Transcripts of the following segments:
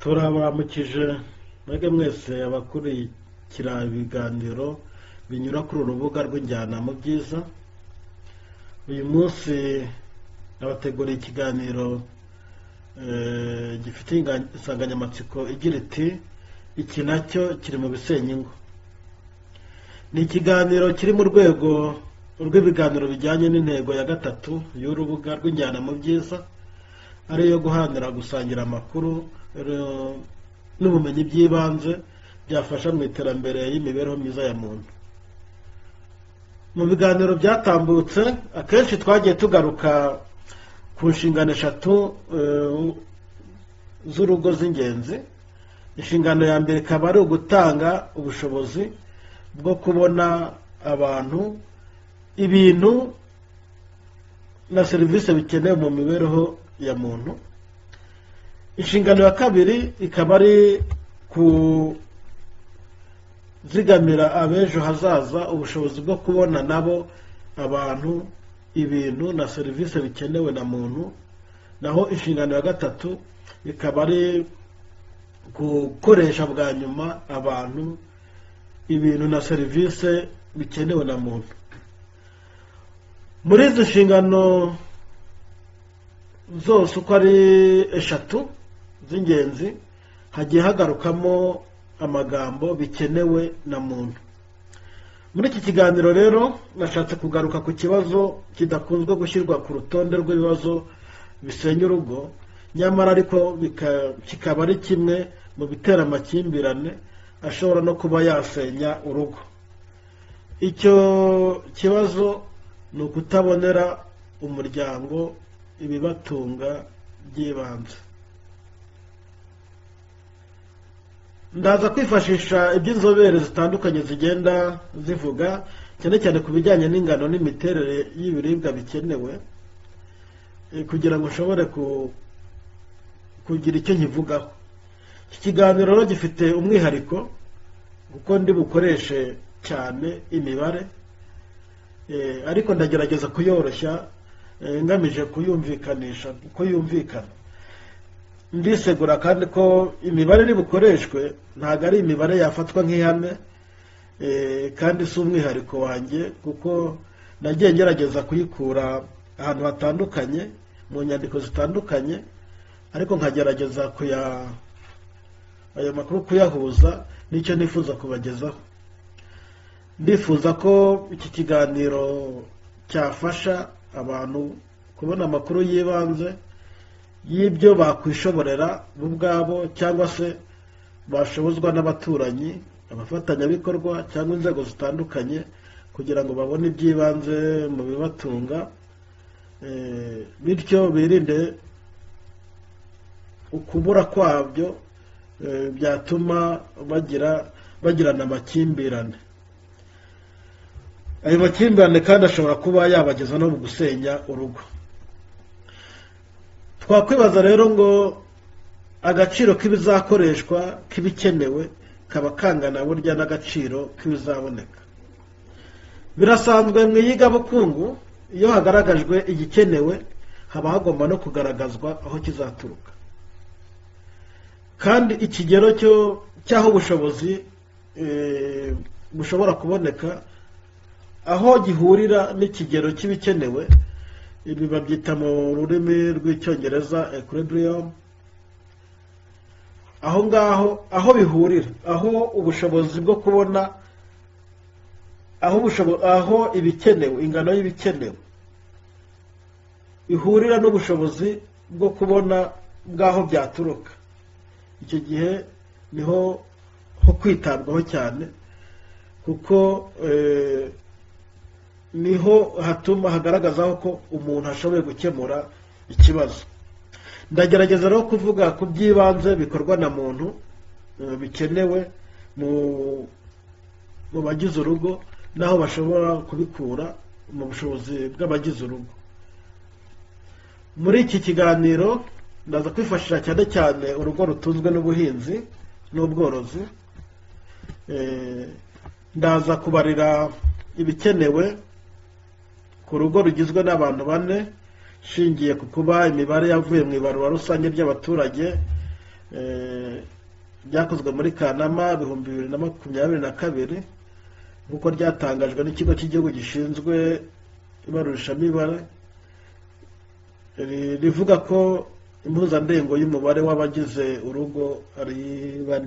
Turabaramukije mwebwe mwese abakurikira ibiganiro binyura kuri urubuga rw'injyana mu byiza. Uyu munsi nabateguriye ikiganiro gifite insanganyamatsiko igira iti iki nacyo kiri mu bisenya ingo. Ni ikiganiro kiri mu rwego rw'ibiganiro bijyanye n'intego ya gatatu y'urubuga rw'injyana mu byiza, ariyo guharanira gusangira amakuru n'ubumenyi by'ibanze byafasha mu iterambere y'imibereho myiza ya muntu. Mu biganiro byatambutse akenshi twagiye tugaruka ku nshingano eshatu z'urugo z'ingenzi. Inshingano ya mbere ikaba ari ugutanga ubushobozi bwo kubona abantu, ibintu na serivisi bikenewe mu mibereho ya muntu. Inshingano ya kabiri ikaba ari kuzigamira abejo hazaza ubushobozi bwo kubona nabo abantu, ibintu na serivisi bikenewe na muntu. Naho inshingano ya gatatu ikaba ari gukoresha bwa nyuma abantu, ibintu na serivisi bikenewe na muntu. Muri izi nshingano zose uko ari eshatu z'ingenzi hagiye hagarukamo amagambo bikenewe na muntu. Muri iki kiganiro rero nashatse kugaruka ku kibazo kidakunzwe gushyirwa ku rutonde rw'ibibazo bisenya urugo, nyamara ariko kikaba ari kimwe mu bitera amakimbirane ashobora no kuba yasenya urugo. Icyo kibazo ni ukutabonera umuryango ibibatunga by'ibanze. Ndaza kwifashisha iby'inzobere zitandukanye zigenda zivuga cyane cyane ku bijyanye n'ingano n'imiterere y'ibiribwa bikenewe, kugira ngo nshobore kugira icyo nkivugaho. Iki kiganiro rero gifite umwihariko kuko ndi bukoreshe cyane imibare, ariko ndagerageza kuyoroshya ngamije kuyumvikanisha uko yumvikana. Ndisegura kandi ko imibare iri bukoreshwe ntabwo ari imibare yafatwa nk'ihame, kandi si umwihariko wanjye, kuko nagiye ngerageza kuyikura ahantu hatandukanye mu nyandiko zitandukanye, ariko nkagerageza ayo makuru kuyahuza n'icyo nifuza kubagezaho. Ndifuza ko iki kiganiro cyafasha abantu kubona amakuru y'ibanze y'ibyo bakwishoborera bo ubwabo, cyangwa se bashobozwa n'abaturanyi, abafatanyabikorwa cyangwa inzego zitandukanye, kugira ngo babone iby'ibanze mu bibatunga, bityo birinde ukubura kwabyo byatuma bagirana amakimbirane. Ayo makimbirane kandi ashobora kuba yabageza no mu gusenya urugo. Twakwibaza rero ngo agaciro k'ibizakoreshwa k'ibikenewe kaba kangana burya n'agaciro k'ibizaboneka. Birasanzwe mu iyigabukungu iyo hagaragajwe igikenewe haba hagomba no kugaragazwa aho kizaturuka, kandi ikigero cy'aho ubushobozi bushobora kuboneka, aho gihurira n'ikigero cy'ibikenewe, ibi babyita mu rurimi rw'icyongereza equilibrium. Aho ngaho aho bihurira, aho ubushobozi bwo kubona, aho ibikenewe, ingano y'ibikenewe ihurira n'ubushobozi bwo kubona bw'aho byaturuka, icyo gihe niho ho kwitabwaho cyane, kuko niho hatuma hagaragazaho ko umuntu ashoboye gukemura ikibazo. Ndagerageza rero kuvuga ku by'ibanze bikorwa na muntu bikenewe mu bagize urugo, n'aho bashobora kubikura mu bushobozi bw'abagize urugo. Muri iki kiganiro ndaza kwifashisha cyane cyane urugo rutunzwe n'ubuhinzi n'ubworozi. Ndaza kubarira ibikenewe ku rugo rugizwe n'abantu 4, shingiye ku kuba imibare yavuye mu ibarura rusange ry'abaturage ryakozwe muri Kanama 2022 nk'uko ryatangajwe n'ikigo cy'igihugu gishinzwe ibarurishamibare, rivuga ko impuzandengo y'umubare w'abagize urugo ari 4.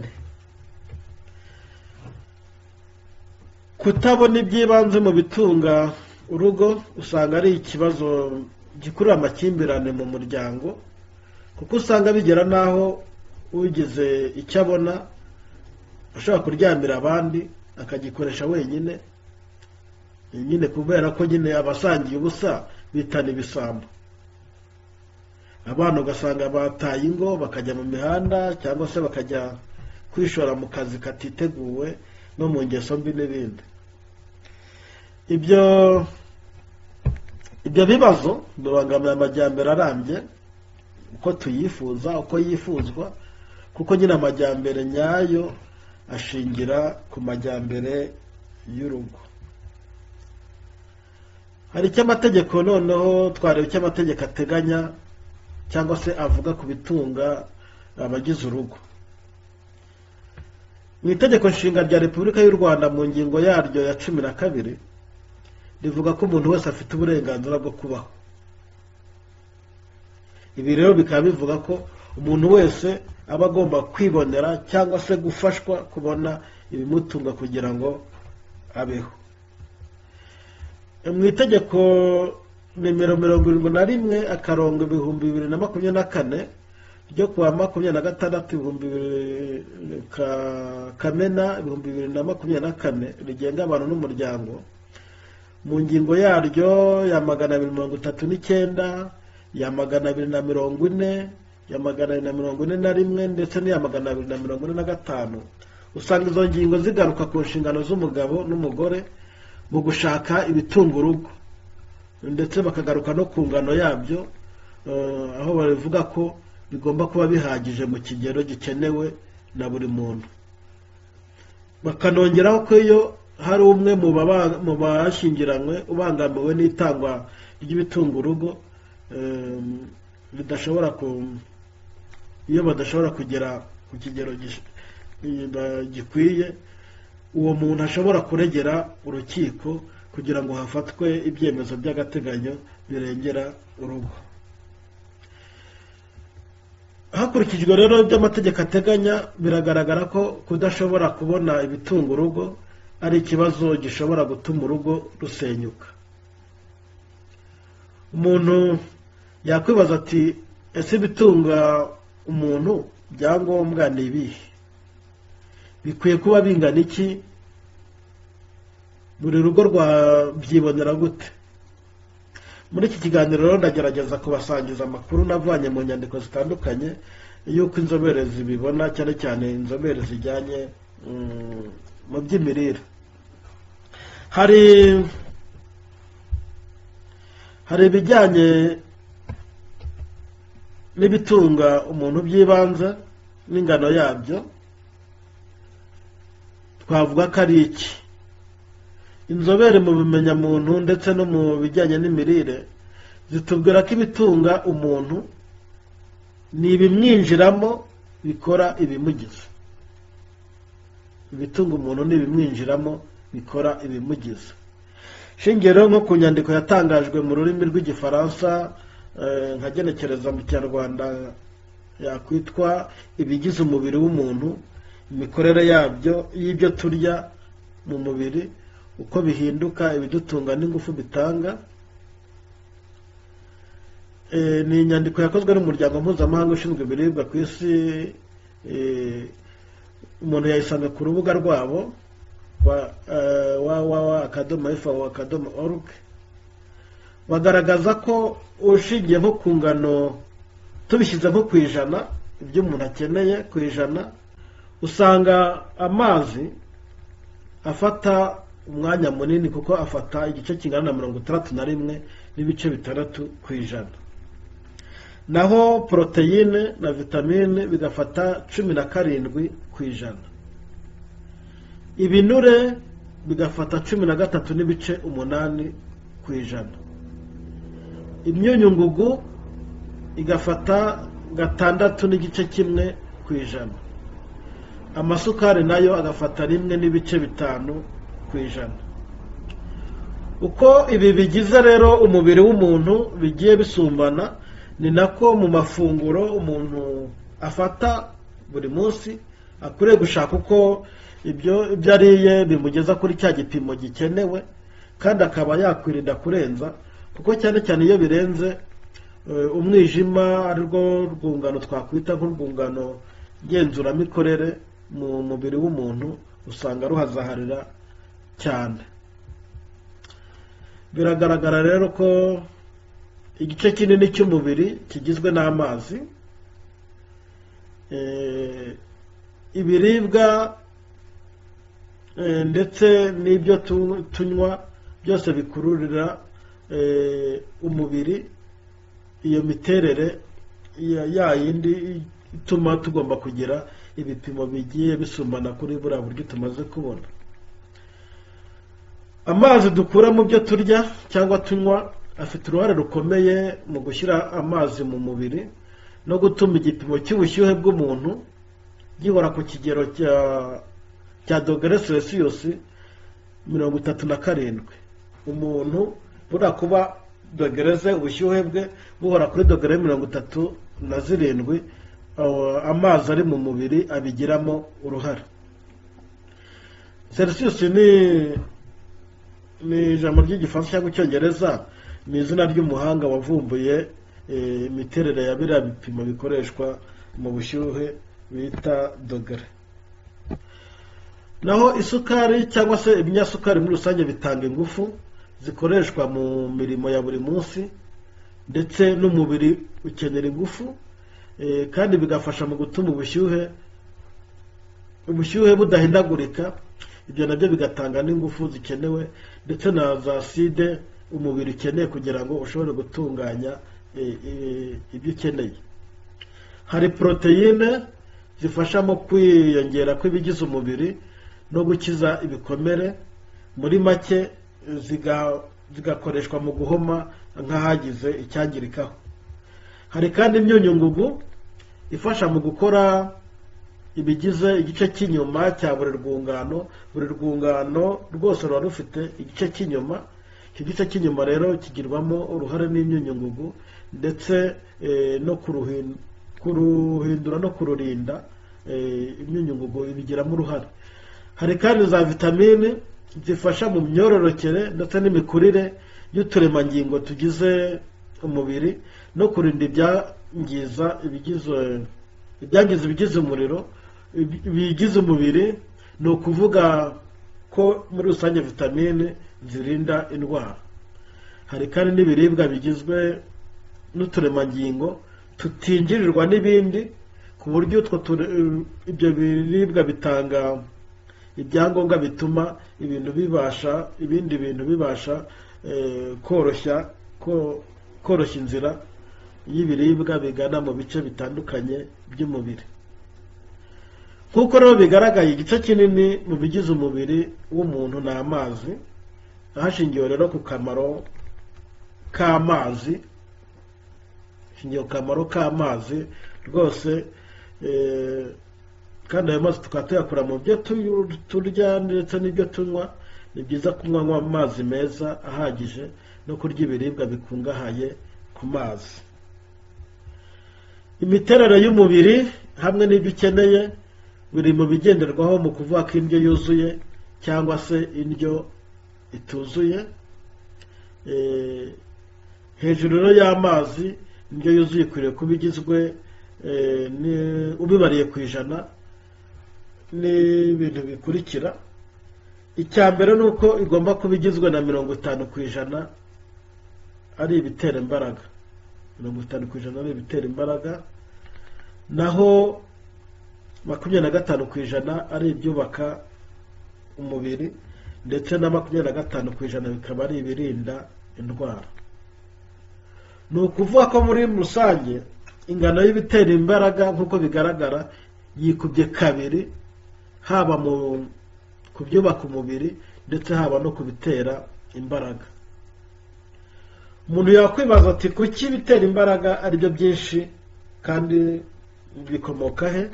Kutabona iby'ibanze mu bitunga urugo usanga ari ikibazo gikurura amakimbirane mu muryango, kuko usanga bigera naho ugize icyo abona ashobora kuryamira abandi akagikoresha wenyine, nyine kubera ko nyine abasangiye ubusa bitana ibisambo. Abana ugasanga bataye ingo bakajya mu mihanda cyangwa se bakajya kwishora mu kazi katiteguwe no mu ngeso mbi n'ibindi. Ibyo bibazo bibangamira amajyambere arambye uko tuyifuza, uko yifuzwa, kuko nyine amajyambere nyayo ashingira ku majyambere y'urugo. Hari icyo amategeko noneho twareba icyo amategeko ateganya cyangwa se avuga ku bitunga abagize urugo. Mu itegeko nshinga rya Repubulika y'u Rwanda mu ngingo yaryo ya 12 rivuga ko umuntu wese afite uburenganzira bwo kubaho. Ibi rero bikaba bivuga ko umuntu wese aba agomba kwibonera cyangwa se gufashwa kubona ibimutunga kugira ngo abeho. Mu itegeko nimero 71/2024 ryo kuwa 26 Kamena 2024 rigenga abantu n'umuryango, mu ngingo yaryo ya 239, ya 240, ya 241 ndetse n'iya 245 usanga izo ngingo zigaruka ku nshingano z'umugabo n'umugore mu gushaka ibitunga urugo, ndetse bakagaruka no ku ngano yabyo, aho bavuga ko bigomba kuba bihagije mu kigero gikenewe na buri muntu. Bakanongeraho ko iyo hari umwe mu bashyingiranywe ubangamiwe n'itangwa ry'ibitunga urugo, iyo badashobora kugera ku kigero gikwiye, uwo muntu ashobora kuregera urukiko kugira ngo hafatwe ibyemezo by'agateganyo birengera urugo. Hakurikijwe rero by'amategeko ateganya, biragaragara ko kudashobora kubona ibitunga urugo ari ikibazo gishobora gutuma urugo rusenyuka. Umuntu yakwibaza ati, ese ibitunga umuntu byangombwa ni ibihe? Bikwiye kuba bingana iki? Buri rugo rwabyibonera gute? Muri iki kiganiro rero ndagerageza kubasangiza amakuru navanye mu nyandiko zitandukanye y'uko inzobere zibibona, cyane cyane inzobere zijyanye mu by'imirire. Hari ibijyanye n'ibitunga umuntu by'ibanze n'ingano yabyo. Twavuga ko ari iki? Inzobere mu bimenyamuntu ndetse no mu bijyanye n'imirire zitubwira ko ibitunga umuntu ni ibimwinjiramo bikora ibimugize. Ibitunga umuntu ni ibimwinjiramo bikora ibimugize. Shingiro nko ku nyandiko yatangajwe mu rurimi rw'igifaransa, nkagenekereza mu Kinyarwanda yakwitwa ibigize umubiri w'umuntu, imikorere yabyo y'ibyo turya mu mubiri, uko bihinduka, ibidutunga n'ingufu bitanga. Ni inyandiko yakozwe n'umuryango mpuzamahanga ushinzwe ibiribwa ku isi. Umuntu yayisanga ku rubuga rwabo www.fao.org. Bagaragaza ko ushingiye nko ku ngano, tubishyize nko ku ijana ibyo umuntu akeneye ku ijana, usanga amazi afata umwanya munini, kuko afata igice kingana na 61.6 ku ijana. Naho proteine na vitamine bigafata 17 ku ijana. Ibinure bigafata 13.8 ku ijana. Imyunyungugu igafata 6.1 ku ijana. Amasukari nayo agafata 1.5 ku ijana. Uko ibi bigize rero umubiri w'umuntu bigiye bisumbana, ni nako mu mafunguro umuntu afata buri munsi akwiriye gushaka uko ibyo ariye bimugeza kuri cya gipimo gikenewe, kandi akaba yakwirinda kurenza, kuko cyane cyane iyo birenze umwijima ari rwo rwungano twakwita nk'urwungano ngenzuramikorere mu mubiri w'umuntu, usanga ruhazaharira cyane. Biragaragara rero ko igice kinini cy'umubiri kigizwe n'amazi. Ibiribwa ndetse n'ibyo tunywa byose bikururira umubiri iyo miterere ya yindi ituma tugomba kugira ibipimo bigiye bisumbana kuri buriya buryo tumaze kubona. Amazi dukura mu byo turya cyangwa tunywa afite uruhare rukomeye mu gushyira amazi mu mubiri no gutuma igipimo cy'ubushyuhe bw'umuntu gihora ku kigero cya dogere Celsius 37. Umuntu bura kuba dogere ze ubushyuhe bwe buhora kuri dogere 37, amazi ari mu mubiri abigiramo uruhare. Celsius ni ijambo ry'igifaransa cyangwa icyongereza, ni izina ry'umuhanga wavumbuye imiterere ya biriya bipimo bikoreshwa mu bushyuhe bita dogere. Naho isukari cyangwa se ibinyasukari muri rusange bitanga ingufu zikoreshwa mu mirimo ya buri munsi, ndetse n'umubiri ukenera ingufu, kandi bigafasha mu gutuma ubushyuhe budahindagurika. Ibyo nabyo bigatanga n'ingufu zikenewe ndetse na za acide umubiri ukeneye kugira ngo ushobore gutunganya ibyo ukeneye. Hari proteine zifasha mu kwiyongera kw'ibigize umubiri no gukiza ibikomere. Muri make zigakoreshwa mu guhoma nk'ahagize icyangirikaho. Hari kandi imyunyungugu ifasha mu gukora ibigize igice cy'inyuma cya buri rwungano. Buri rwungano rwose ruba rufite igice cy'inyuma. Iki gice cy'inyuma rero kigirwamo uruhare n'imyunyungugu, ndetse no kuruhindura no kururinda imyunyungugu ibigiramo uruhare. Hari kandi za vitamine zifasha mu myororokere ndetse n'imikurire y'uturemangingo tugize umubiri, no kurinda ibyangiza ibigize umuriro bigize umubiri. Ni ukuvuga ko muri rusange vitamine zirinda indwara. Hari kandi n'ibiribwa bigizwe n'uturemangingo tutinjirirwa n'ibindi, ku buryo ibyo biribwa bitanga ibyangombwa bituma ibindi bintu bibasha koroshya inzira y'ibiribwa bigana mu bice bitandukanye by'umubiri. Nk'uko rero bigaragaye, igice kinini mu bigize umubiri w'umuntu ni amazi. Hashingiwe rero ku kamaro k'amazi, rwose, kandi ayo mazi tukaba tuyakura mu byo turya ndetse n'ibyo tunywa. Ni byiza kunywa amazi meza ahagije no kurya ibiribwa bikungahaye ku mazi. Imiterere y'umubiri hamwe n'ibyo ukeneye biri mu bigenderwaho mu kuvuga ko indyo yuzuye cyangwa se indyo ituzuye. Hejuru rero y'amazi, indyo yuzuye ikwiriye kuba igizwe ubibariye ku ijana n'ibintu bikurikira. Icya mbere ni uko igomba kuba igizwe na 50% ari ibitera imbaraga. 50% ari ibitera imbaraga, naho 25% ari ibyubaka umubiri, ndetse na 25% bikaba ari ibirinda indwara. Ni ukuvuga ko muri rusange ingano y'ibitera imbaraga nk'uko bigaragara yikubye kabiri, haba mu kubyubaka umubiri ndetse haba no kubitera imbaraga. Umuntu yakwibaza ati kuki ibitera imbaraga ari byo byinshi kandi bikomoka he?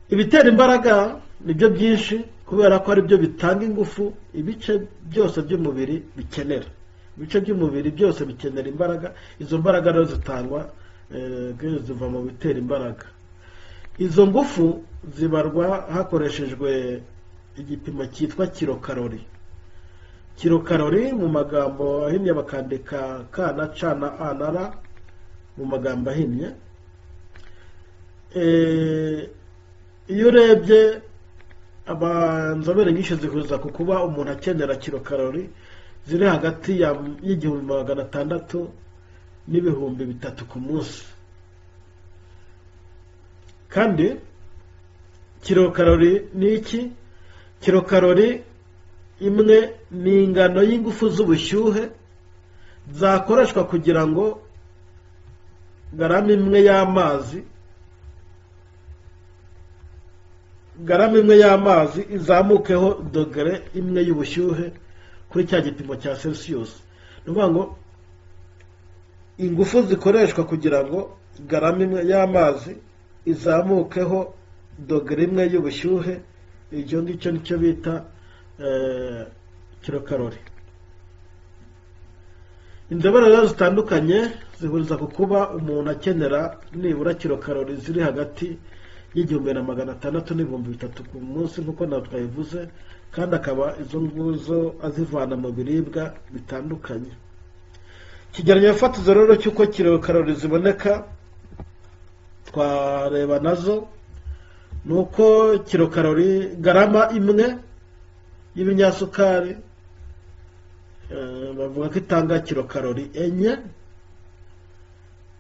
ibitera imbaraga nibyo byinshi kubera ko ari byo bitanga ingufu ibice byose by'umubiri bikenera. Ibice by'umubiri byose bikenera imbaraga, izo mbaraga rero zitangwa ziva mu bitera imbaraga. Izo ngufu zibarwa hakoreshejwe igipimo cyitwa kilokalori. Kilokalori mu magambo ahinnye bakandika K na C na A na R mu magambo ahinnye. Iyo urebye abanzobere nyinshi zihuza ku kuba umuntu akenera kilokalori ziri hagati y'igihumbi 600 n'ibihumbi 3 ku munsi. Kandi kilokalori ni iki? Kilokalori imwe ni ingano y'ingufu z'ubushyuhe zakoreshwa kugira ngo garama imwe y'amazi izamukeho dogere imwe y'ubushyuhe kuri cya gipimo cya Celsius. Ni ukuvuga ngo ingufu zikoreshwa kugira ngo garama imwe y'amazi izamukeho dogere imwe y'ubushyuhe, icyo ngicyo nicyo bita kilokalori. Inzobere rero zitandukanye zihuriza ku kuba umuntu akenera nibura kilokalori ziri hagati y'igihumbi na 600 n'ibihumbi 3 ku munsi nk'uko nawe twabivuze, kandi akaba izo nguzo azivana mu biribwa bitandukanye. Ikigereranyo fatizo rero cy'uko kilokalori ziboneka twareba nazo ni uko kilokalori garama imwe y'ibinyasukari bavuga ko itanga kilokalori 4,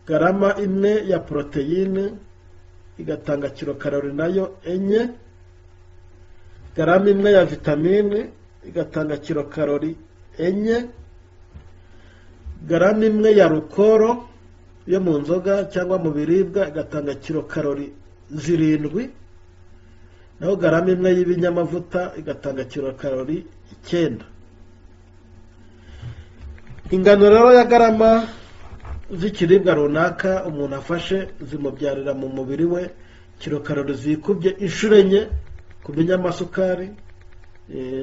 garama imwe ya poroteyine igatanga kilokalori nayo 4, garama imwe ya vitamine igatanga kilokalori 4, garama imwe ya rukoro yo mu nzoga cyangwa mu biribwa igatanga kilokalori 7, naho garama imwe y'ibinyamavuta igatanga kilokalori 9. Ingano rero ya garama z'ikiribwa runaka umuntu afashe zimubyarira mu mubiri we kilokalori zikubye inshuro 4 ku binyamasukari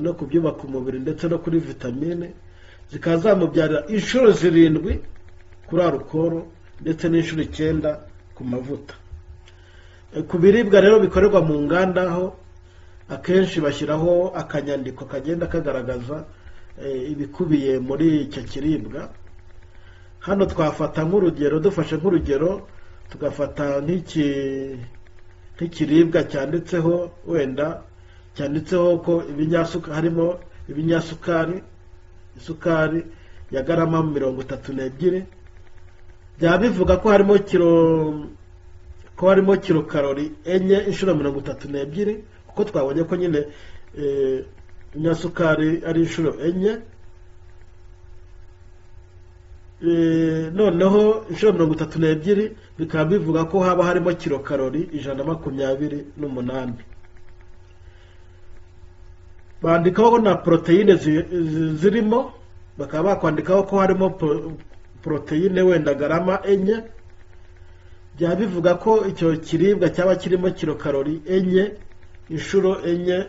no ku byubaka umubiri ndetse no kuri vitamine, zikazamubyarira inshuro 7 kuri alukoro ndetse n'inshuro 9 ku mavuta. Ku biribwa rero bikorerwa mu nganda aho akenshi bashyiraho akanyandiko kagenda kagaragaza ibikubiye muri icyo kiribwa. Hano twafata nk'urugero, dufashe nk'urugero tugafata nk'ikiribwa cyanditseho ko harimo ibinyasukari, isukari ya garama 32, byaba bivuga ko harimo kilokalori 4 inshuro 32, kuko twabonye ko nyine ibinyasukari ari inshuro 4. Noneho inshuro 32 bikaba bivuga ko haba harimo kilokalori 128. Bandikaho na proteine zirimo, bakaba bakwandikaho ko harimo proteine wenda garama 4, byaba bivuga ko icyo kiribwa cyaba kirimo kilokalori 4 inshuro 4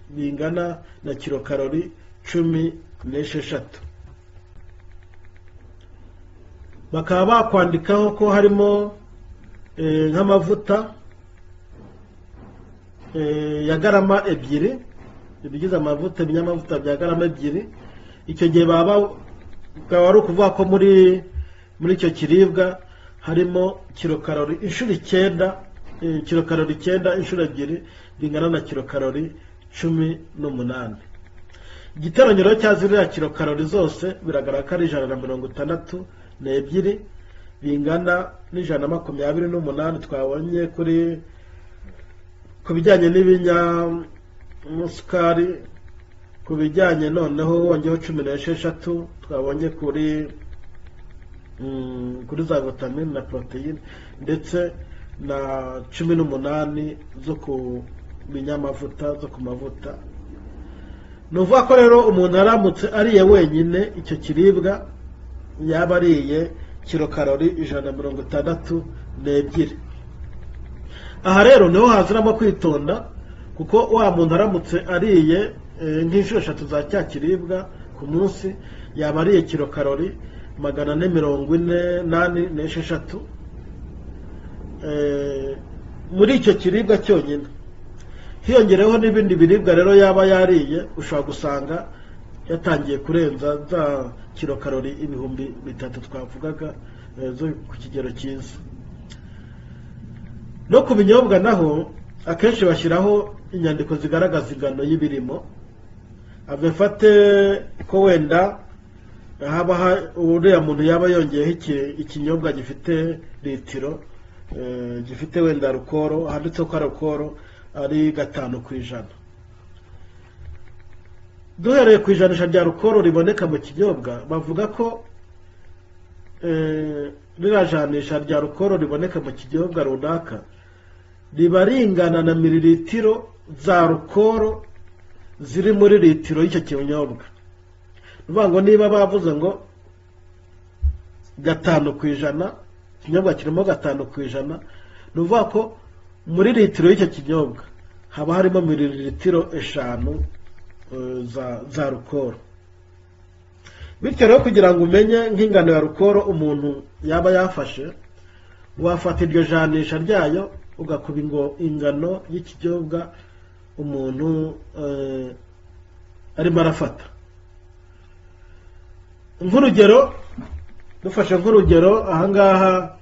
bingana na kilokalori 16. Bakaba bakwandikaho ko harimo nk'amavuta ya garama 2, ibigize amavuta ibinyamavuta bya garama 2. Icyo gihe baba ari ukuvuga ko muri icyo kiribwa harimo kilokalori inshuro 9, kilokalori 9 inshuro 2 bingana na kilokalori 18. Igiteranyo cya ziriya kilokalori zose biragaragara ko ari 162 bingana n'128 twabonye ku bijyanye n'ibinyamusukari. Ku bijyanye noneho wongeho 16 twabonye kuri za vitamine na proteine ndetse na 18 zo ku binyamavuta zo ku mavuta. Nuvuga ko rero umuntu aramutse ariye wenyine icyo kiribwa yaba ariye kilokalori 162. aha rero niho haziramo kwitonda, kuko wa muntu aramutse ariye nk'inshuro 3 za cya kiribwa ku munsi, yaba ariye kilokalori 448 muri icyo kiribwa cyonyine. Hiyongereho n'ibindi biribwa rero yaba yariye, ushobora gusanga yatangiye kurenza za kilokalori 3000 twavugaga zo ku kigero cyiza. No ku binyobwa naho akenshi bashyiraho inyandiko zigaragaza ingano y'ibirimo. Abefate ko wenda haba uriya muntu yaba yongeyeho ikinyobwa gifite litiro, gifite wenda alukoro, handitseho ko alukoro ari 5%. Duhereye ku ijanisha rya alukoro riboneka mu kinyobwa, bavuga ko rirajanisha rya alukoro riboneka mu kinyobwa runaka riba ringana na mililitiro za alukoro ziri muri litiro y'icyo kinyobwa. Nuvuga ngo niba bavuze ngo 5%, ikinyobwa kirimo 5%, nuvuga ko muri litiro y'icyo kinyobwa haba harimo mililitiro 5 za alukoro. Bityo rero kugira ngo umenye nk'ingano ya alukoro umuntu yaba yafashe, wafata iryo janisha ryayo ugakuba ingano y'ikinyobwa umuntu arimo arafata. Nk'urugero, dufashe nk'urugero ahangaha,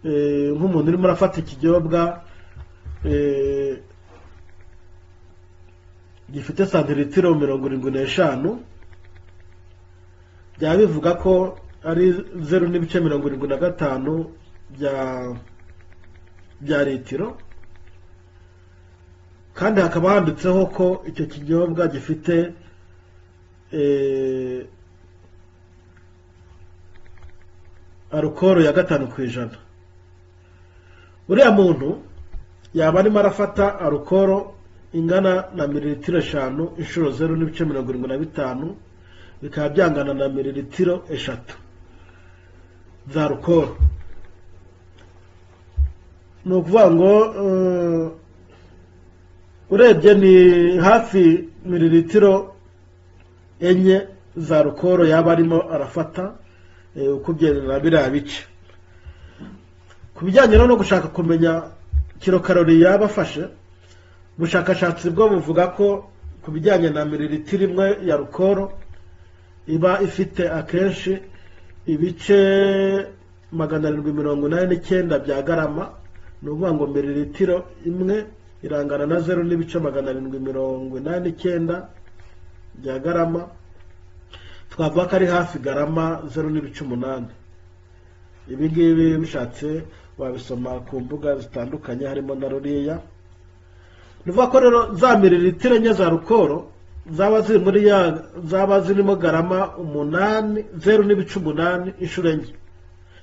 nk'umuntu urimo arafata ikinyobwa gifite santilitiro 75, byaba bivuga ko ari 0.75 bya litiro, kandi hakaba handitseho ko icyo kinyobwa gifite alukoro ya 5%. Uriya muntu yaba arimo arafata alukoro ingana na mililitiro 5 inshuro 0.75, bikaba byangana na mililitiro 3 za alukoro. Ni ukuvuga ngo urebye ni hafi mililitiro 4 za alukoro yaba arimo arafata ukubyerera biriya bice. Ku bijyanye no gushaka kumenya kilokalori yaba afashe, ubushakashatsi bwo buvuga ko ku bijyanye na mililitiro 1 ya alukoro iba ifite akenshi ibice 789 bya garama. Ni ukuvuga ngo mililitiro 1 irangana na 0.789 bya garama. Twavuga ko ari hafi garama 0.8. Ibi ngibi bishatse wabisoma ku mbuga zitandukanye harimo na ruriya. Nuvuga ko rero za mililitiro 4 za alukoro zaba zirimo garama 0.8 inshuro 4,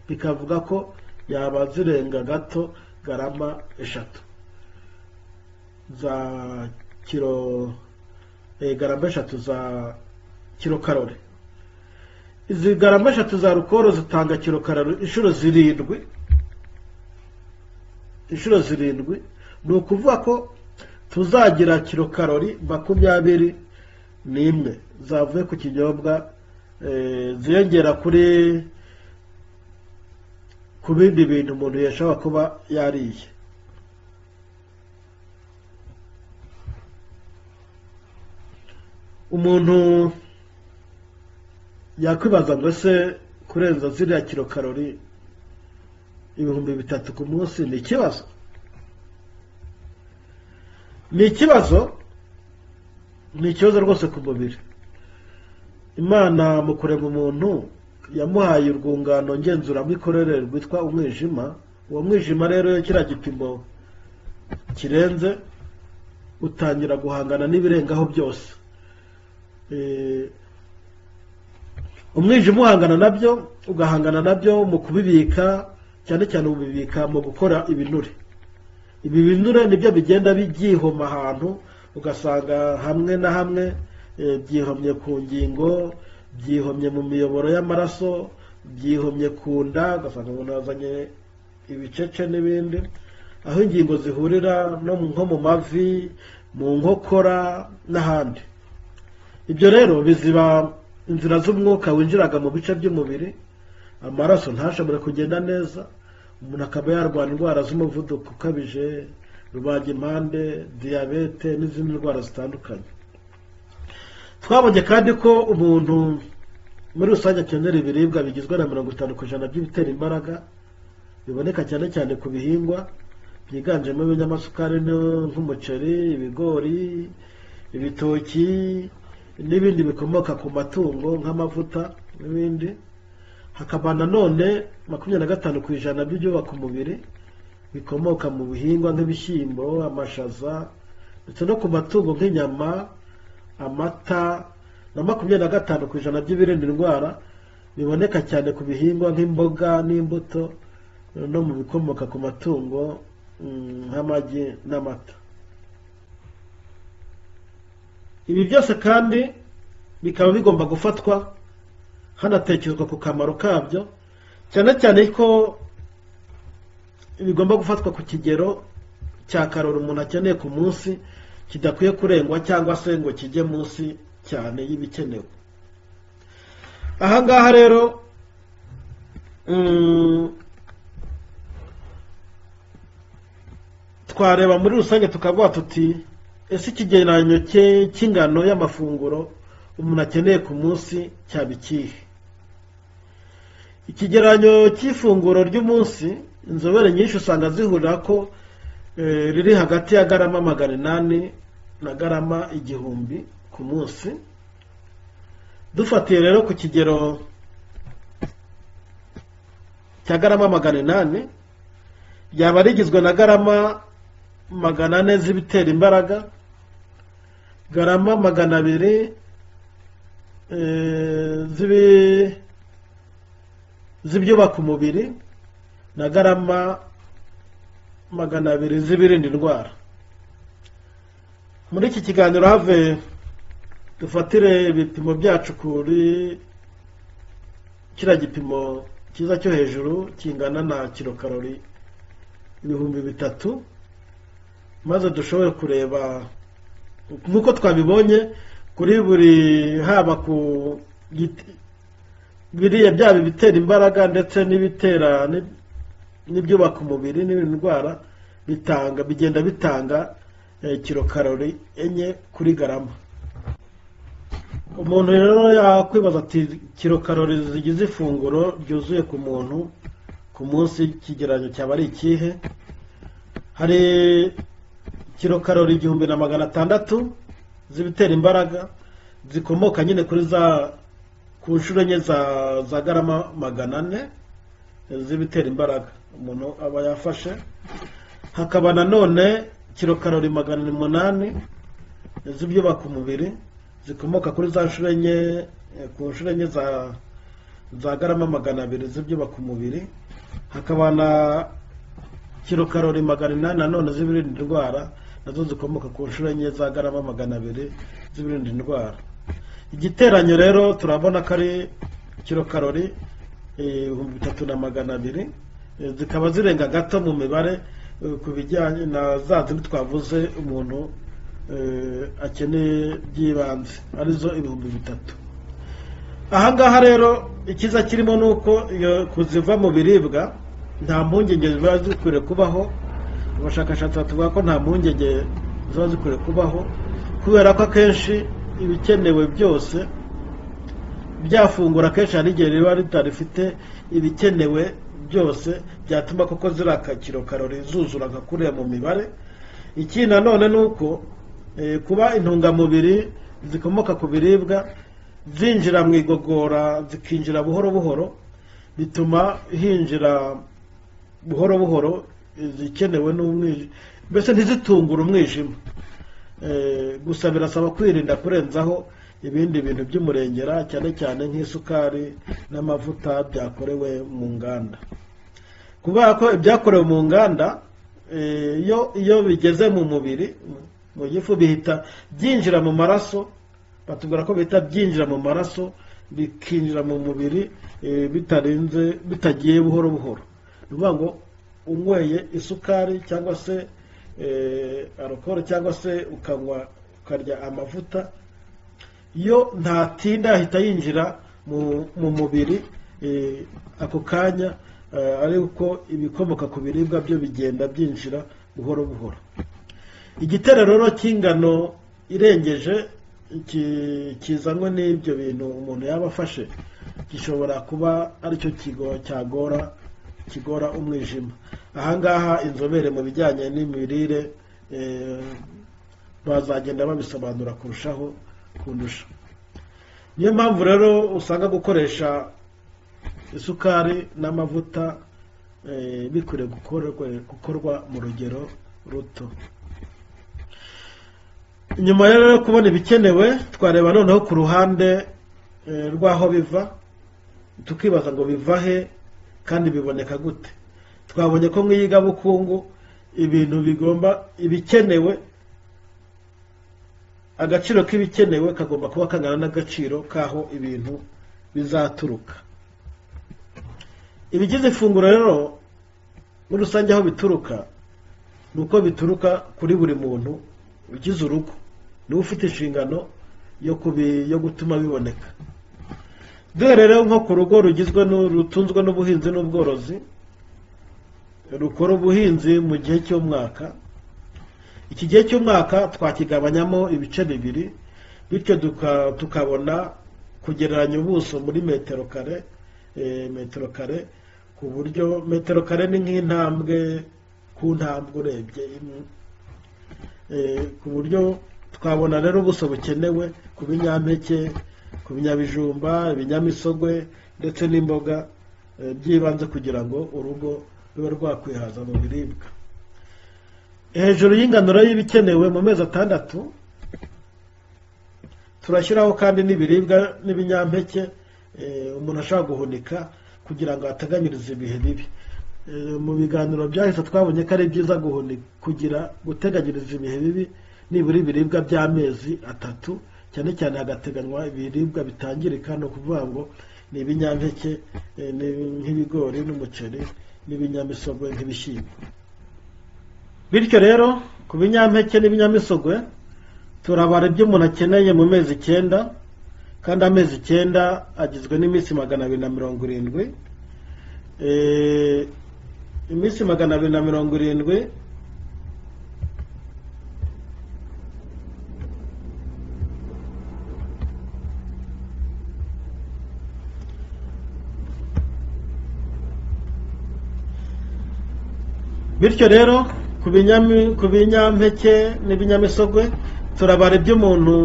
bikavuga ko yaba zirenga gato garama 3 za garama 3 za kilokalori. Izi garama 3 za alukoro zitanga kilokalori inshuro 7. Ni ukuvuga ko tuzagira kilokalori 21 zavuye ku kinyobwa, ziyongera ku bindi bintu umuntu yashobora kuba yariye. Umuntu yakwibaza ngo se kurenza ziriya kilokalori 3000 ku munsi ni ikibazo? Ni ikibazo rwose ku mubiri. Imana mu kurema umuntu yamuhaye urwungano ngenzuramikorere rwitwa umwijima. Uwo mwijima rero iyo kiriya gipimo kirenze, utangira guhangana n'ibirengaho byose. Umwijima uhangana nabyo, ugahangana nabyo mu kubibika, cyane cyane ubibika mu gukora ibinure. Ibi binure nibyo bigenda byihoma ahantu, ugasanga hamwe na hamwe byihomye ku ngingo, byihomye mu miyoboro y'amaraso, byihomye ku nda, ugasanga umuntu yazanye ibicece n'ibindi. aho ingingo zihurira no nko mu mavi, mu nkokora n'ahandi. Ibyo rero biziba inzira z'umwuka winjiraga mu bice by'umubiri, amaraso ntashobore kugenda neza, umuntu akaba yarwara indwara z'umuvuduko ukabije, rubagimpande, diyabete n'izindi ndwara zitandukanye. Twabonye kandi ko umuntu muri rusange akenera ibiribwa bigizwe na 50% by'ibitera imbaraga, biboneka cyane cyane ku bihingwa byiganjemo ibinyamasukari nk'umuceri, ibigori, ibitoki n'ibindi bikomoka ku matungo nk'amavuta n'ibindi. Hakaba nanone 25% by'ibyubaka umubiri bikomoka mu bihingwa nk'ibishyimbo, amashaza ndetse no ku matungo nk'inyama, amata, na 25% by'ibirinda indwara biboneka cyane ku bihingwa nk'imboga n'imbuto no mu bikomoka ku matungo nk'amagi n'amata. Ibi byose kandi bikaba bigomba gufatwa hanatekerezwa ku kamaro kabyo, cyane cyane ko bigomba gufatwa ku kigero cya karori umuntu akeneye ku munsi kidakwiye kurengwa cyangwa se ngo kijye munsi cyane y'ibikenewe. Ahangaha rero twareba muri rusange tukavuga tuti ese ikigereranyo cy'ingano y'amafunguro umuntu akeneye ku munsi cyaba ikihe? Ikigereranyo cy'ifunguro ry'umunsi inzobere nyinshi usanga zihurira ko riri hagati ya garama 800 na garama 1000 ku munsi. Dufatiye rero ku kigero cya garama 800 yaba rigizwe na garama 400 z'ibitera imbaraga, garama 200 z'ibyubaka umubiri na garama 200 z'ibirinda indwara. Muri iki kiganiro have dufatire ibipimo byacu kuri kira gipimo kiza cyo hejuru kingana na kilokalori 3000, maze dushobore kureba nk'uko twabibonye kuri buri haba ku biriya byaba ibitera imbaraga ndetse n'ibitera n'ibyubaka umubiri n'indwara bigenda bitanga kilokalori 4 kuri garama. Umuntu rero yakwibaza ati kilokalori zigize ifunguro ryuzuye ku muntu ku munsi kigereranyo cyaba ari ikihe? Hari kilokalori 1600 z'ibitera imbaraga zikomoka nyine kuri ku nshuro enye za garama 400 z'ibitera imbaraga umuntu aba yafashe. Hakaba nanone kilokalori 800 z'ibyubaka umubiri zikomoka kuri za nshuro enye ku nshuro enye za garama 200 z'ibyubaka umubiri. Hakaba na kilokalori 800 nanone z'ibirinda indwara nazo zikomoka ku nshuro enye za garama 200 z'ibirinda indwara. Igiteranyo rero turabona ko ari kilokalori 3200, zikaba zirenga gato mu mibare ku bijyanye na za zindi twavuze umuntu akeneye by'ibanze arizo 3000. Ahangaha rero ikiza kirimo nuko kuziva mu biribwa nta mpungenge ziba zikwiriye kubaho. Abashakashatsi batuvuga ko nta mpungenge ziba zikwiriye kubaho kubera ko akenshi ibikenewe byose byafungura akenshi hari igihe riba ritarifite ibikenewe byose byatuma koko ziraka kilokalori zuzura nka kuriya mu mibare. Iki nanone nuko kuba intungamubiri zikomoka ku biribwa zinjira mu igogora zikinjira buhoro buhoro bituma hinjira buhoro buhoro zikenewe n'umwijima, mbese ntizitungura umwijima. Gusa birasaba kwirinda kurenzaho ibindi bintu by'umurengera cyane cyane nk'isukari n'amavuta byakorewe mu nganda, kubera ko ibyakorewe mu nganda iyo bigeze mu mubiri mu gifu bihita byinjira mu maraso. Batubwira ko bihita byinjira mu maraso bikinjira mu mubiri bitagiye buhoro buhoro. Ni ukuvuga ngo unyweye isukari cyangwa se alcohol cyangwa se ukarya amavuta, yo ntatinda ahita yinjira mu mubiri ako kanya, ariko ibikomoka ku biribwa byo bigenda byinjira buhoro buhoro. Igitera rero cy'ingano irengeje kizanwe n'ibyo bintu umuntu yaba afashe, gishobora kuba aricyo kigora umwijima. Ahangaha inzobere mu bijyanye n'imirire bazagenda babisobanura kurushaho kundusha. Niyo mpamvu rero usanga gukoresha isukari n'amavuta bikwiriye gukorwa mu rugero ruto. Nyuma rero yo kubona ibikenewe, twareba noneho ku ruhande rw'aho biva, tukibaza ngo biva he kandi biboneka gute. Twabonye ko mw'iyigabukungu ibintu ibikenewe, agaciro k'ibikenewe kagomba kuba kangana n'agaciro k'aho ibintu bizaturuka. Ibigize ifunguro rero muri rusange aho bituruka, nuko bituruka kuri buri muntu ugize urugo, niwe ufite inshingano yo gutuma biboneka. Dore rero nko ku rugo rutunzwe n'ubuhinzi n'ubworozi, rukora ubuhinzi mu gihe cy'umwaka. Iki gihe cy'umwaka twakigabanyamo ibice bibiri, bityo tukabona kugereranya ubuso muri metero kare, ku buryo metero kare ni nk'intambwe ku ntambwe urebye imwe, ku buryo twabona rero ubuso bukenewe ku binyampeke, ku binyabijumba, ibinyamisogwe ndetse n'imboga by'ibanze kugira ngo urugo rube rwakwihaza mu biribwa. Hejuru y'ingano y'ibikenewe mu mezi 6 turashyiraho kandi n'ibiribwa n'ibinyampeke umuntu ashaka guhunika kugira ngo ateganyirize ibihe bibi. Mu biganiro byahise twabonye ko ari byiza guteganyiriza ibihe bibi nibura ibiribwa by'amezi 3, cyane cyane hagateganywa ibiribwa bitangirika, no kuvuga ngo ni ibinyampeke nk'ibigori n'umuceri n'ibinyamisogwe nk'ibishyimbo. Bityo rero ku binyampeke n'ibinyamisogwe turabara ibyo umuntu akeneye mu mezi 9, kandi amezi 9 agizwe n'iminsi 270. Iminsi 270 bityo rero ku binyampeke n'ibinyamisogwe turabara ibyo umuntu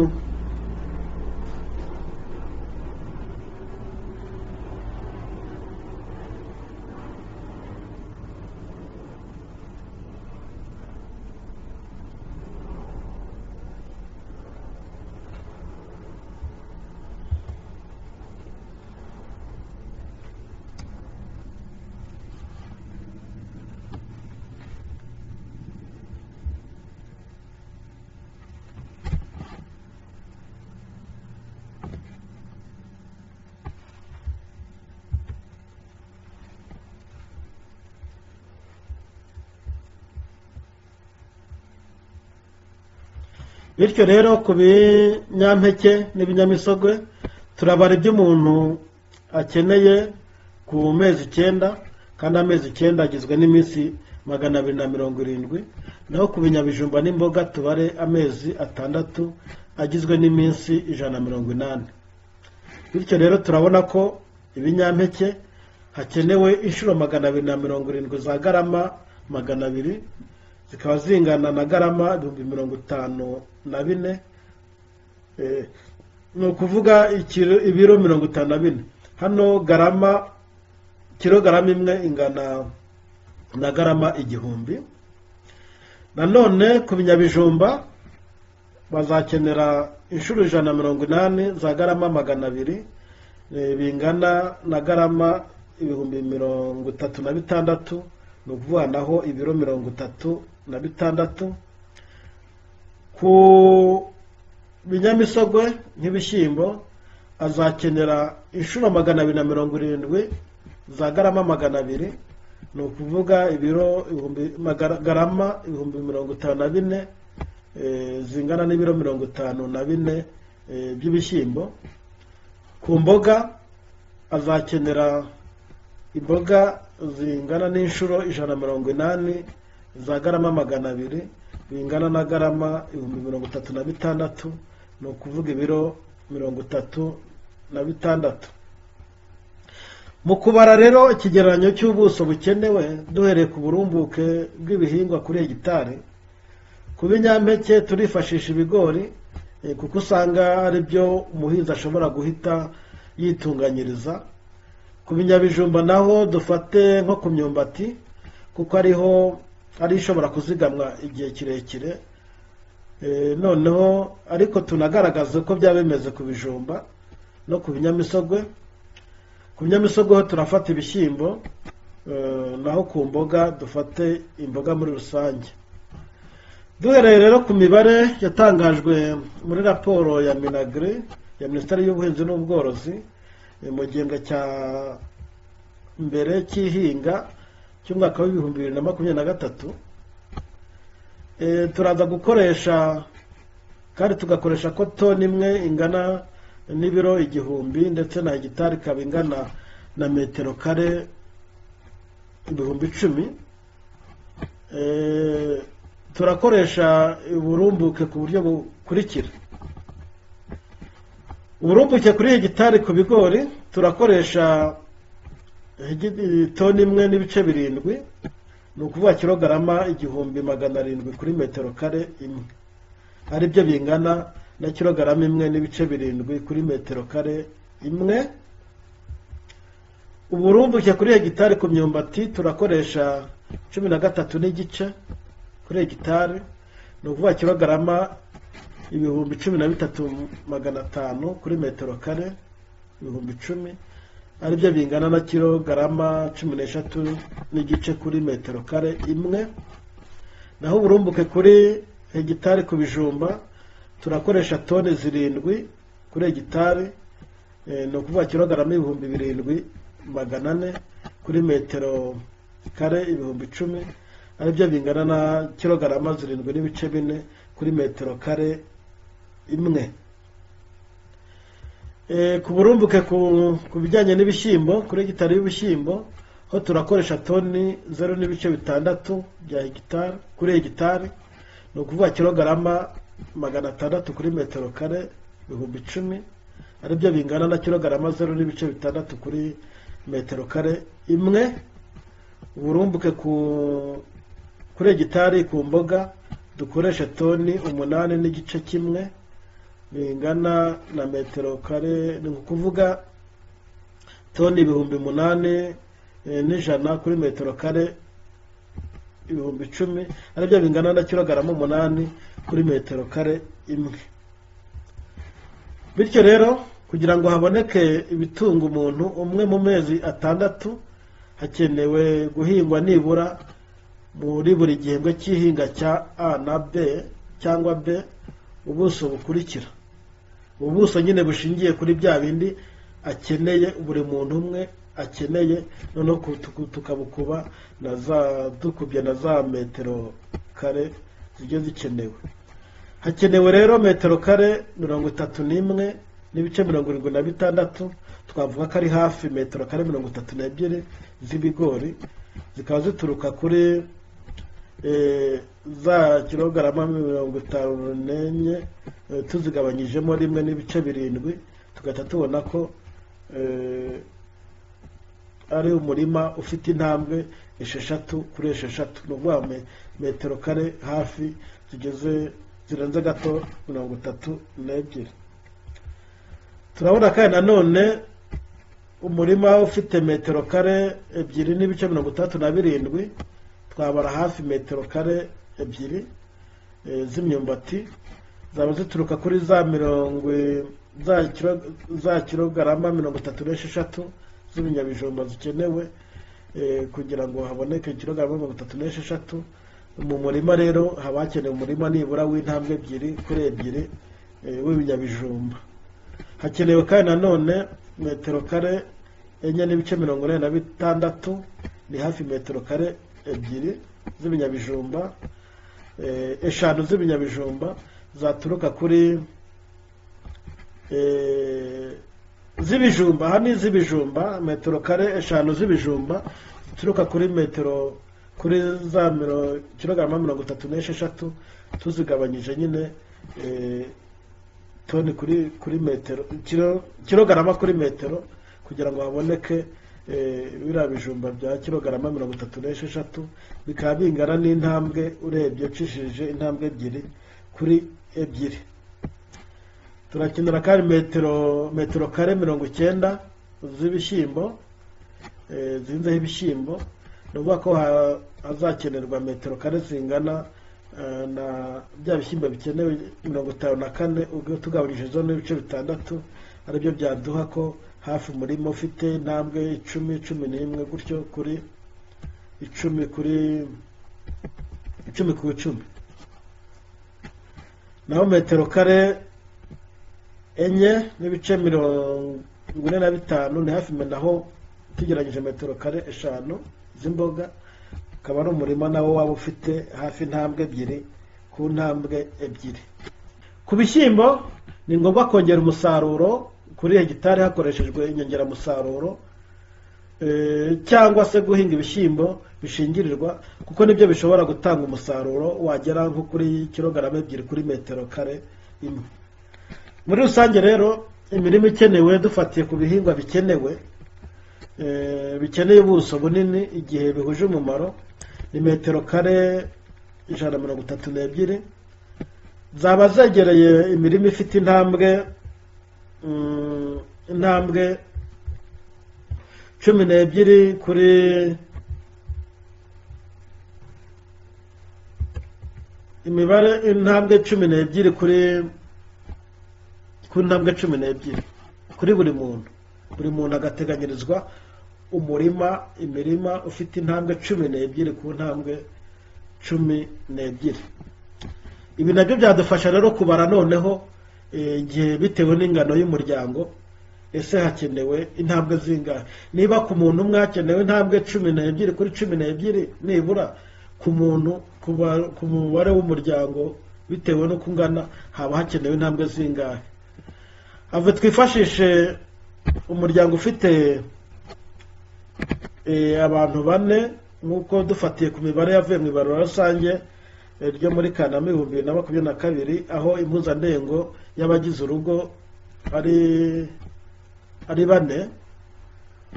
Bityo rero ku binyampeke n'ibinyamisogwe turabara ibyo umuntu akeneye ku mezi 9, kandi amezi 9 agizwe n'iminsi 270. Naho ku binyabijumba n'imboga tubare amezi 6 agizwe n'iminsi 180. Bityo rero turabona ko ibinyampeke hakenewe inshuro 270 za garama 200, zikaba zingana na garama 54,000. Ni ukuvuga ibiro 54. Hano kilograma imwe ingana na garama 1000. Nanone ku binyabijumba bazakenera inshuro 180 za garama 200, bingana na garama 36,000, ni ukuvuga naho ibiro 36. Ku binyamisogwe nk'ibishyimbo azakenera inshuro 270 za garama 200, ni ukuvuga ibiro garama 54,000 zingana n'ibiro 54 by'ibishyimbo. Ku mboga azakenera imboga zingana n'inshuro 180 za garama 200 bingana na garama 36,000, ni ukuvuga ibiro 36. Mu kubara rero ikigereranyo cy'ubuso bukenewe duhereye ku burumbuke bw'ibihingwa kuri hegitari, ku binyampeke turifashisha ibigori kuko usanga ari byo umuhinzi ashobora guhita yitunganyiriza. Ku binyabijumba naho dufate nko ku myumbati kuko ariho ari ishobora kuzigamwa igihe kirekire. Noneho ariko tunagaragaza ko byaba bimeze ku bijumba no ku binyamisogwe. Ku binyamisogwe ho turafata ibishyimbo, naho ku mboga dufate imboga muri rusange. Duhereye rero ku mibare yatangajwe muri raporo ya Minagri ya Minisiteri y'Ubuhinzi n'Ubworozi mu gihembwe cya mbere cy'ihinga cy'umwaka wa 2023, turaza gukoresha kandi tugakoresha ko toni imwe ingana n'ibiro 1000 ndetse na hegitari ikaba ingana na metero kare 10,010. Turakoresha uburumbuke ku buryo bukurikira. Uburumbuke kuri hegitari ku bigori turakoresha toni imwe n'ibice 7, ni ukuvuga kilogarama 1,700 kuri metero kare imwe, ari byo bingana na kilogarama 1 n'ibice 7 kuri metero kare imwe. Uburumbuke kuri hegitari ku myumbati turakoresha 13 n'igice kuri hegitari, ni ukuvuga kilogarama 13,500 kuri metero kare 10,010, ari byo bingana na kilogarama 13 n'igice kuri metero kare imwe. Naho uburumbuke kuri hegitari ku bijumba turakoresha toni 7 kuri hegitari, ni ukuvuga kilogarama 7,400 kuri metero kare 10,010, ari byo bingana na kilogarama 7 n'ibice 4 kuri metero kare imwe. Ku burumbuke ku bijyanye n'ibishyimbo kuri hegitari y'ibishyimbo ho turakoresha toni 0,6 bya hegitari kuri hegitari, ni ukuvuga kilogarama 600 kuri metero kare 10,010, ari byo bingana na kilogarama 0,6 kuri metero kare imwe. Uburumbuke kuri hegitari ku mboga dukoresha toni 8 n'igice kimwe bingana na metero kare, ni ukuvuga toni 8,100 kuri metero kare 10,010, ari byo bingana na kilogarama 8 kuri metero kare imwe. Bityo rero kugira ngo haboneke ibitunga umuntu umwe mu mezi 6 hakenewe guhingwa nibura muri buri gihembwe cy'ihinga cya A na B cyangwa B ubuso bukurikira. Ubuso nyine bushingiye kuri bya bindi akeneye, buri muntu umwe akeneye, noneho tukabukuba dukubye na za metero kare zijye zikenewe. Hakenewe rero metero kare 31 n'ibice 76, twavuga ko ari hafi metero kare 32 z'ibigori, zikaba zituruka kuri za kilogarama 54 tuzigabanyijemo 1 n'ibice 7, tugahita tubona ko ari umurima ufite intambwe 6 kuri 6, ni ukuvuga metero kare hafi zirenze gato 32. Turabona kandi nanone umurima ufite metero kare 2 n'ibice 67, twabara hafi metero kare 2 z'imyumbati, zaba zituruka kuri za kilogarama 36 z'ibinyabijumba zikenewe kugira ngo haboneke kilogarama 36 mu murima. Rero haba hakenewe umurima nibura w'intambwe 2 kuri 2 w'ibinyabijumba. Hakenewe kandi nanone metero kare 4 n'ibice 46 ni hafi metero kare ebyiri z'ibinyabijumba, eshanu z'ibinyabijumba zaturuka kuri z'ibijumba. Aha ni iz'ibijumba, metero kare eshanu z'ibijumba zituruka kuri metero, kuri za kilograma 36 tuzigabanyije nyine toni kuri metero, kilograma kuri metero, kugira ngo haboneke biriya bijumba bya kilograma 36, bikaba bingana n'intambwe urebye ucishije intambwe ebyiri kuri ebyiri. Turakenera kandi metero kare 90 z'ibishyimbo, zinzeho ibishyimbo. Ni ukuvuga ko hazakenerwa metero kare zingana na bya bishyimbo bikenewe 54, ubwo tugabanyije zo n'ibice 6, aribyo byaduha ko hafi umurima ufite intambwe 10-11 gutyo kuri 10 kuri 10 ku 10. Naho metero kare enye n'ibice 45 ni hafi naho tugeranyije metero kare eshanu z'imboga, akaba ari umurima nawo waba ufite hafi intambwe ebyiri ku ntambwe ebyiri. Ku bishyimbo ni ngombwa kongera umusaruro kuri hegitari hakoreshejwe inyongeramusaruro, cyangwa se guhinga ibishyimbo bishingirirwa, kuko nibyo bishobora gutanga umusaruro wagera nko kuri kilograma 2 kuri metero kare imwe. Muri rusange rero imirimo ikenewe dufatiye ku bihingwa bikenewe, bikeneye ubuso bunini igihe bihuje umumaro, ni metero kare 132 zaba zegereye imirimo ifite intambwe 12 kuri imibare, intambwe 12 kuri ntambwe 12 kuri buri muntu. Buri muntu agateganyirizwa imirima ufite intambwe 12 ku ntambwe 12. Ibi nabyo byadufasha rero kubara noneho igihe bitewe n'ingano y'umuryango, ese hakenewe intambwe zingahe. Niba ku muntu umwe hakenewe intambwe 12 kuri 12, nibura ku muntu, ku mubare w'umuryango bitewe no kungana, haba hakenewe intambwe zingahe. Ave twifashishe umuryango ufite abantu 4, nk'uko dufatiye ku mibare yavuye mu ibarura rusange ryo muri Kanama 2022, aho impuzandengo y'abagize urugo ari 4.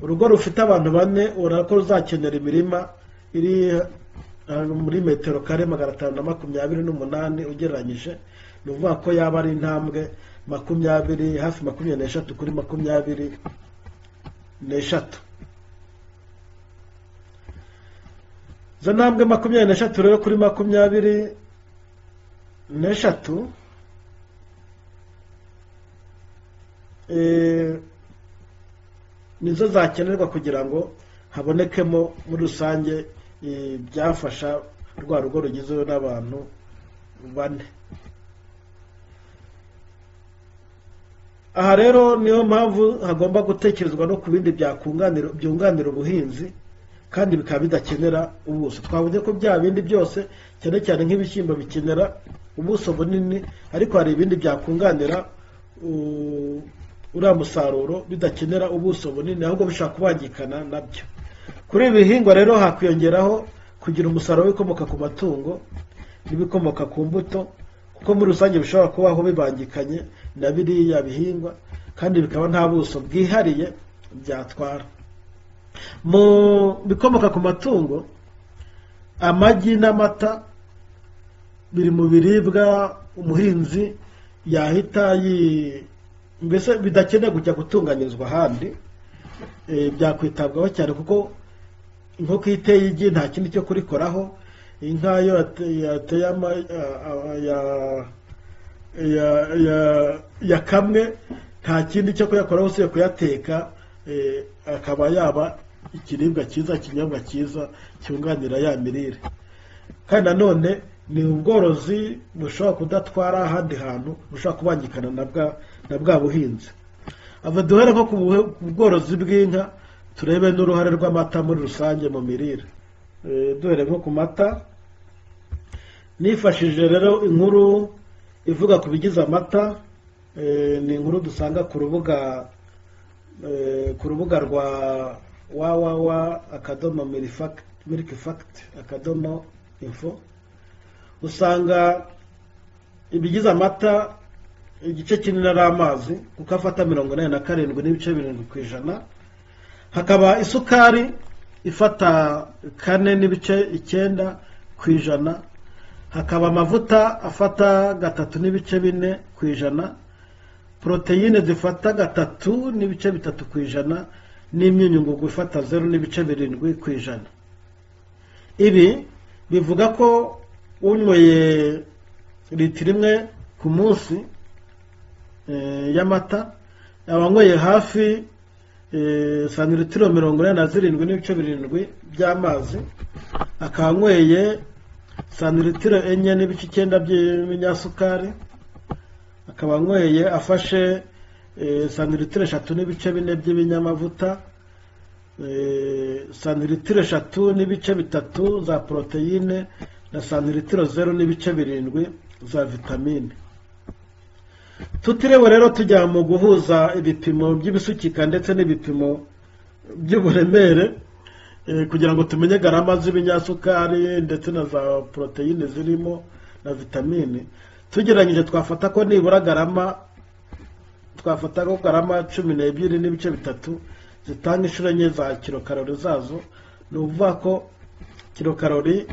Urugo rufite abantu 4 urako ruzakenera imirima iri muri metero kare 528 ugereranyije. Ni ukuvuga ko yaba ari intambwe 20, hafi 23 kuri 23. Zo ntambwe 23 rero kuri 23 nizo zakenerwa kugira ngo habonekemo muri rusange byafasha rwa rugo rugizwe n'abantu 4. Aha rero niyo mpamvu hagomba gutekerezwa no ku bindi byunganira ubuhinzi, kandi bikaba bidakenera ubuso. Twabonye ko bya bindi byose cyane cyane nk'ibishyimbo bikenera ubuso bunini, ariko hari ibindi byakunganira uriya musaruro bidakenera ubuso bunini, ahubwo bishaka kubangikana nabyo. Kuri ibi bihingwa rero hakwiyongeraho kugira umusaruro w'ibikomoka ku matungo n'ibikomoka ku mbuto, kuko muri rusange bishobora kubaho bibangikanye na biriya bihingwa, kandi bikaba nta buso bwihariye byatwara. Mu bikomoka ku matungo, amagi n'amata biri mu biribwa umuhinzi yahita mbese bidakeneye kujya gutunganyirizwa ahandi, byakwitabwaho cyane, kuko inkoko iteye igi nta kindi cyo kurikoraho. Inka yo yakamwe nta kindi cyo kuyakoraho usibye kuyateka, akaba yaba ikiribwa cyiza, ikinyobwa cyiza cyunganira ya mirire. Kandi nanone ni ubworozi bushobora kudatwara ahandi hantu, bushobora kubangikana na bwa buhinzi. Ava duhere nko ku bworozi bw'inka, turebe n'uruhare rw'amata muri rusange mu mirire. Duhere nko ku mata, nifashije rero inkuru ivuga ku bigize amata. Ni inkuru dusanga ku rubuga rwa www.milkfact.info. usanga ibigize amata igice kinini ari amazi, kuko afata 87.7%. hakaba isukari ifata 4.9%. hakaba amavuta afata 3.4%. Proteine zifata 3.3%, n'imyunyungugu ifata 0.7%. Ibi bivuga ko unyweye litiro imwe ku munsi y'amata, abanyweye hafi santilitiro 47.7 by'amazi, akanyweye santilitiro 4.9 by'iminyasukari, akaba anyweye afashe santilitiro 3.4 by'ibinyamavuta, santilitiro 3.3 za proteine, na santilitiro 0.7 za vitamine. Tutiriwe rero tujya mu guhuza ibipimo by'ibisukika ndetse n'ibipimo by'uburemere kugira ngo tumenye garama z'ibinyasukari ndetse na za proteine zirimo na vitamine, tugeranyije twafata ko nibura garama 12.3 zitanga inshuro enye za kilokalori zazo. ni ukuvuga ko kilokalori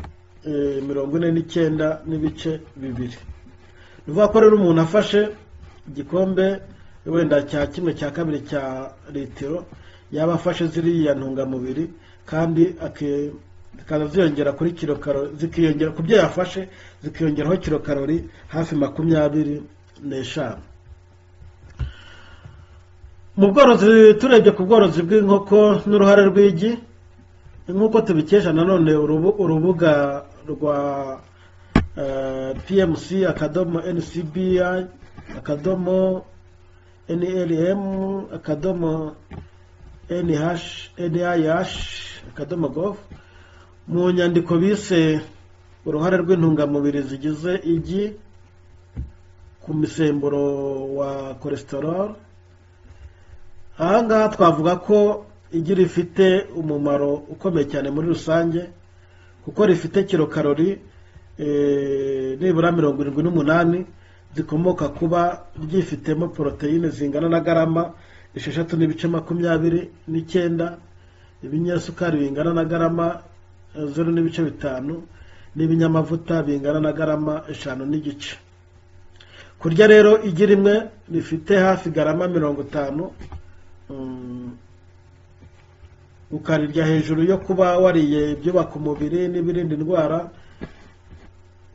49.2. ni ukuvuga ko rero umuntu afashe igikombe wenda cya 1/2 cya litiro, yaba afashe ziriya ntungamubiri, kandi zikaza ziyongera kuri kilokalori, zikiyongera ku byo yafashe, zikiyongeraho kilokalori hafi 25. mu bworozi, turebye ku bworozi bw'inkoko n'uruhare rw'igi, nk'uko tubikesha nanone urubuga rwa PMC/NCBI/NIH/gov, mu nyandiko bise uruhare rw'intungamubiri zigize igi ku misemburo wa cholesterol. Ahangaha twavuga ko igi rifite umumaro ukomeye cyane muri rusange, kuko rifite kilokalori nibura 78 zikomoka kuba ryifitemo proteine zingana na garama 6.29, ibinyasukari bingana na garama 0.5, n'ibinyamavuta bingana na garama 5.5. kurya rero igi rimwe rifite hafi garama 50, ukarirya hejuru yo kuba wariye ibyubaka umubiri n'ibirinda indwara,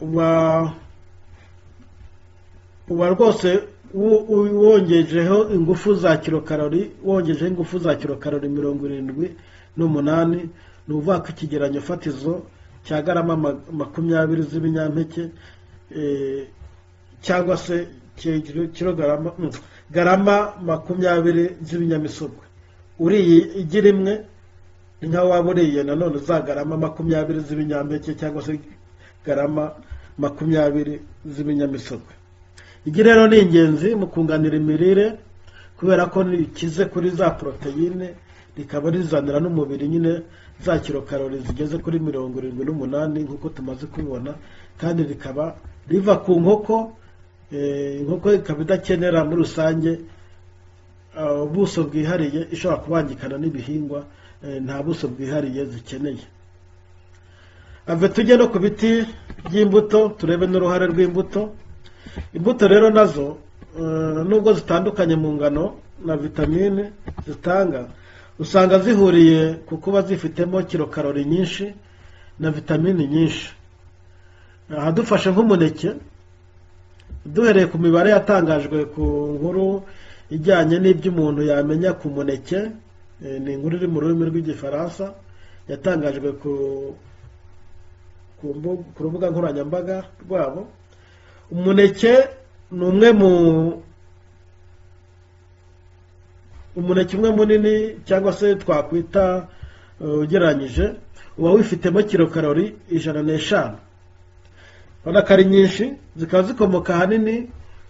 uba rwose wongejeho ingufu za kilokalori, 78. ni ukuvuga ko ikigeranyo fatizo cya garama 20 z'ibinyampeke, cyangwa se garama 20 z'ibinyamisogwe. uriye igi rimwe ni nka waba uriye nanone za garama 20 z'ibinyampeke, cyangwa se garama 20 z'ibinyamisogwe. igi rero ni ingenzi mu kunganira imirire, kubera ko rikize kuri za proteine, rikaba rizanira n'umubiri nyine za kilokalori zigeze kuri 78 nk'uko tumaze kubibona, kandi rikaba riva ku nkoko. Inkoko ikaba idakenera muri rusange ubuso bwihariye, ishobora kubangikana n'ibihingwa, nta buso bwihariye zikeneye. Tujye no ku biti by'imbuto, turebe n'uruhare rw'imbuto. Imbuto rero nazo nubwo zitandukanye mu ngano na vitamine zitanga, usanga zihuriye ku kuba zifitemo kilokalori nyinshi na vitamine nyinshi. Aha dufashe nk'umuneke, duhereye ku mibare yatangajwe ku nkuru ijyanye n'ibyo umuntu yamenya ku muneke, ni inkuru iri mu rurimi rw'igifaransa, yatangajwe ku rubuga nkoranyambaga rwabo. Umuneke ni umwe umuneke umwe munini cyangwa se twakwita ugereranyije uba wifitemo kilokalori 105. Urabona ko ari nyinshi, zikaba zikomoka ahanini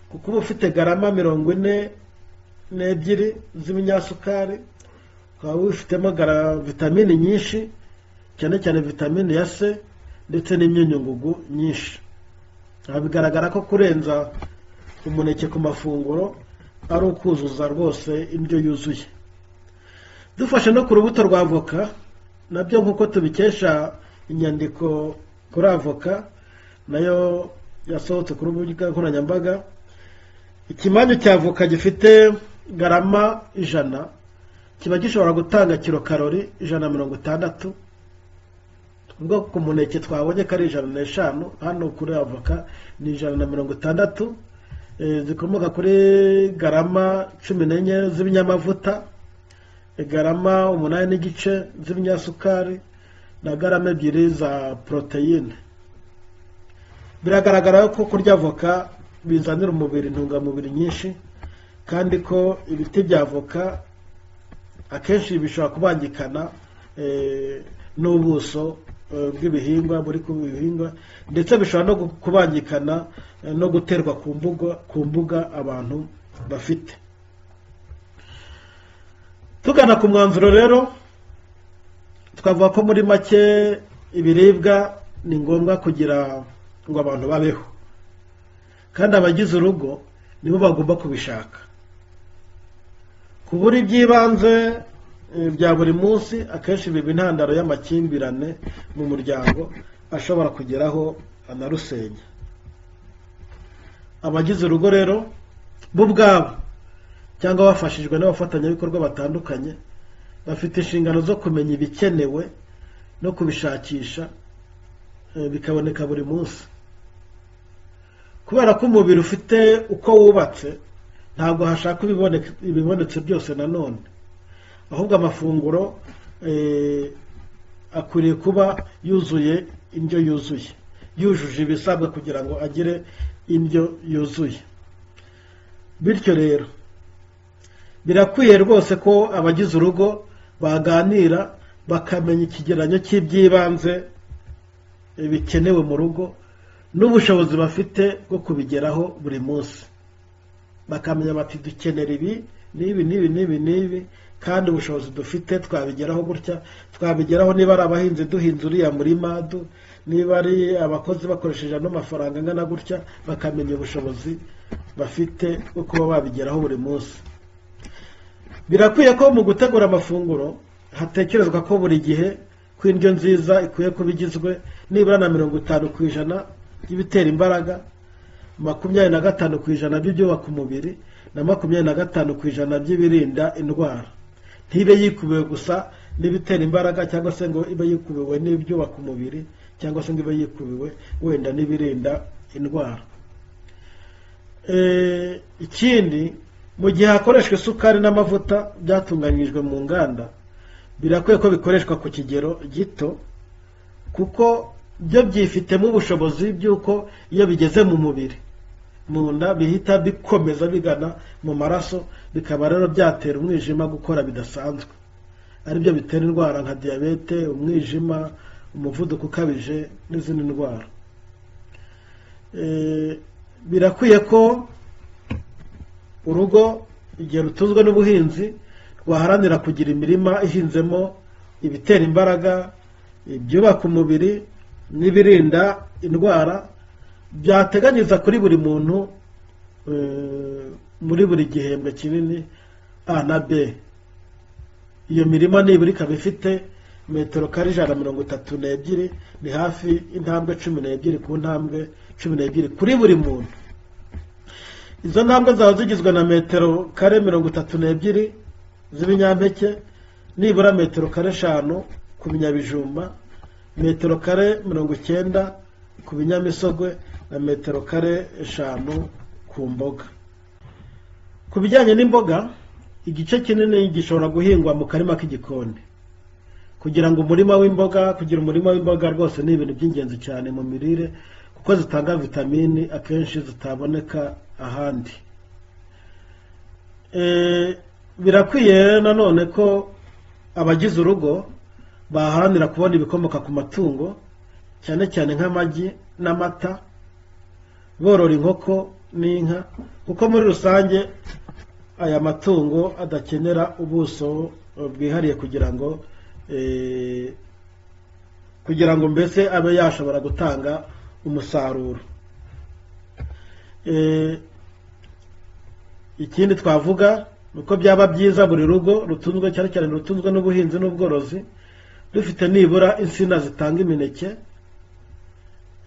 kuko uba ufite garama 42 z'ibinyasukari, ukaba wifitemo vitamini nyinshi, cyane cyane vitamini ya C ndetse n'imyunyungugu nyinshi. Bigaragara ko kurenza umuneke ku mafunguro ari ukuzuza rwose indyo yuzuye. Dufashe no ku rubuto rwa avoka, nabyo nk'uko tubikesha inyandiko kuri avoka nayo yasohotse ku rubuga nkoranyambaga, ikimanyu cya avoka gifite garama 100 kiba gishobora gutanga kilokalori 160. Ubwo ku muneke twabonye ko ari 105, hano kuri avoka ni 160, zikomoka kuri garama 14 z'ibinyamavuta, garama 8 n'igice z'ibinyasukari na garama 2 za proteine. Biragaragara ko kurya avoka bizanira umubiri intungamubiri nyinshi, kandi ko ibiti bya avoka akenshi bishobora kubangikana n'ubuso bw'ibihingwa buri ku bihingwa, ndetse bishobora no kubangikana no guterwa ku mbuga abantu bafite. Tugana ku mwanzuro rero, twavuga ko muri make ibiribwa ni ngombwa kugira ngo abantu babeho, kandi abagize urugo nibo bagomba kubishaka. Kubura iby'ibanze bya buri munsi akenshi biba intandaro y'amakimbirane mu muryango ashobora kugeraho anarusenya. Abagize urugo rero bo ubwabo cyangwa bafashijwe n'abafatanyabikorwa batandukanye bafite inshingano zo kumenya ibikenewe no kubishakisha bikaboneka buri munsi. Kubera ko umubiri ufite uko wubatse, ntabwo hashaka ibibonetse byose nanone, ahubwo amafunguro akwiriye kuba yuzuye indyo yuzuye, yujuje ibisabwa kugira ngo agire indyo yuzuye. Bityo rero birakwiye rwose ko abagize urugo baganira bakamenya ikigereranyo cy'iby'ibanze bikenewe mu rugo n'ubushobozi bafite bwo kubigeraho buri munsi. Bakamenya bati dukenera ibi n'ibi n'ibi n'ibi n'ibi, kandi ubushobozi dufite twabigeraho gutya, twabigeraho niba ari abahinzi duhinze uriya murima, niba ari abakozi bakoresheje n'amafaranga angana gutya, bakamenya ubushobozi bafite bwo kuba babigeraho buri munsi. Birakwiye ko mu gutegura amafunguro hatekerezwa ko buri gihe ko indyo nziza ikwiye kuba igizwe nibura na 50% y'ibitera imbaraga, 25% by'ibyubaka umubiri na 25% by'ibirinda indwara. Ntibe yikubiwe gusa n'ibitera imbaraga cyangwa se ngo ibe yikubiwe n'ibyubaka umubiri cyangwa se ngo ibe yikubiwe wenda n'ibirinda indwara. Ikindi, mu gihe hakoreshwa isukari n'amavuta byatunganyijwe mu nganda, birakwiye ko bikoreshwa ku kigero gito, kuko byo byifitemo ubushobozi by'uko iyo bigeze mu mubiri mu nda bihita bikomeza bigana mu maraso, bikaba rero byatera umwijima gukora bidasanzwe, aribyo bitera indwara nka diyabete, umwijima, umuvuduko ukabije n'izindi ndwara. Birakwiye ko urugo igihe rutuzwe n'ubuhinzi rwaharanira kugira imirima ihinzemo ibitera imbaraga, ibyubaka umubiri n'ibirinda indwara, byateganyiza kuri buri muntu muri buri gihembwe kinini A na B. Iyo mirima nibura ikaba ifite metero kare 132, ni hafi intambwe 12 ku ntambwe 12 kuri buri muntu. Izo ntambwe zaba zigizwe na metero kare 32 z'ibinyampeke, nibura metero kare 5 ku binyabijumba, metero kare 90 ku binyamisogwe na metero kare 5 ku mboga. Ku bijyanye n'imboga, igice kinini gishobora guhingwa mu karima k'igikoni. Kugira umurima w'imboga rwose ni ibintu by'ingenzi cyane mu mirire, kuko zitanga vitamini akenshi zitaboneka ahandi. birakwiye nanone ko abagize urugo baharanira kubona ibikomoka ku matungo cyane cyane nk'amagi n'amata, borora inkoko n'inka, kuko muri rusange aya matungo adakenera ubuso bwihariye kugira ngo mbese abe yashobora gutanga umusaruro. Ikindi twavuga nuko byaba byiza buri rugo rutunzwe cyane cyane rutunzwe n'ubuhinzi n'ubworozi dufite nibura insina zitanga imineke,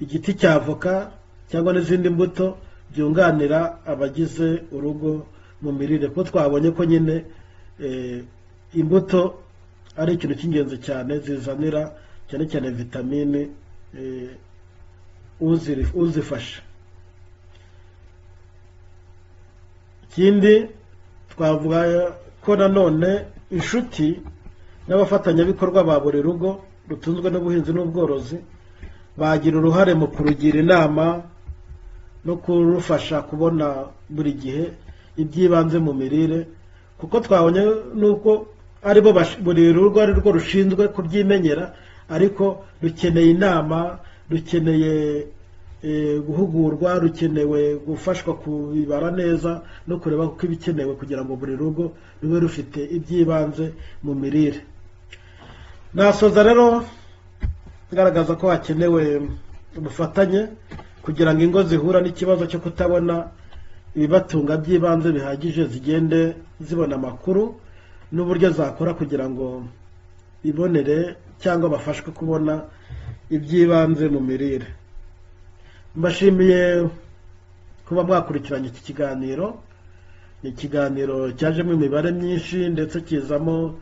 igiti cya avoka cyangwa n'izindi mbuto byunganira abagize urugo mu mirire, kuko twabonye ko nyine imbuto ari ikintu cy'ingenzi cyane, zizanira cyane cyane vitamine uzifasha. Ikindi twavuga ko nanone inshuti n'abafatanyabikorwa ba buri rugo rutunzwe n'ubuhinzi n'ubworozi bagira uruhare mu kurugira inama no kurufasha kubona buri gihe iby'ibanze mu mirire, kuko twabonye nuko aribo buri rugo ari rwo rushinzwe kubyimenyera, ariko rukeneye inama, rukeneye guhugurwa, rukenewe gufashwa kubibara neza no kureba uko ibikenewe kugira ngo buri rugo rube rufite iby'ibanze mu mirire. Nasoza rero ngaragaza ko hakenewe ubufatanye kugira ngo ingo zihura n'ikibazo cyo kutabona ibibatunga by'ibanze bihagije zigende zibona amakuru n'uburyo zakora kugira ngo ibonere cyangwa bafashwe kubona iby'ibanze mu mirire. Mbashimiye kuba mwakurikiranye iki kiganiro. Ni ikiganiro cyajemo imibare myinshi ndetse kizamo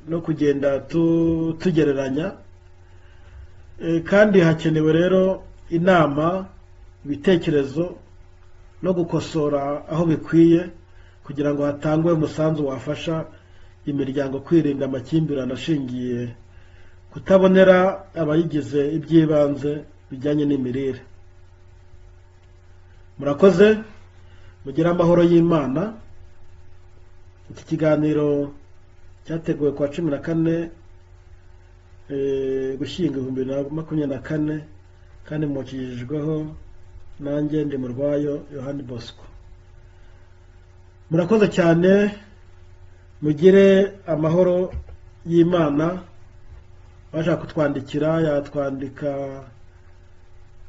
no kugenda tugereranya, kandi hakenewe rero inama, ibitekerezo no gukosora aho bikwiye kugira ngo hatangwe umusanzu wafasha imiryango kwirinda amakimbirane ashingiye kutabonera abayigize iby'ibanze bijyanye n'imirire. Murakoze, mugire amahoro y'Imana. Iki kiganiro cyateguwe kwa 14 Gushyingo 2024 kandi mukijijweho nanjye ndi Murwayo Yohani Bosco. Murakoze cyane, mugire amahoro y'Imana. Bashaka kutwandikira yatwandika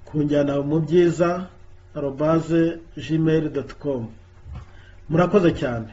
ku njyana mu byiza @gmail.com. Murakoze cyane.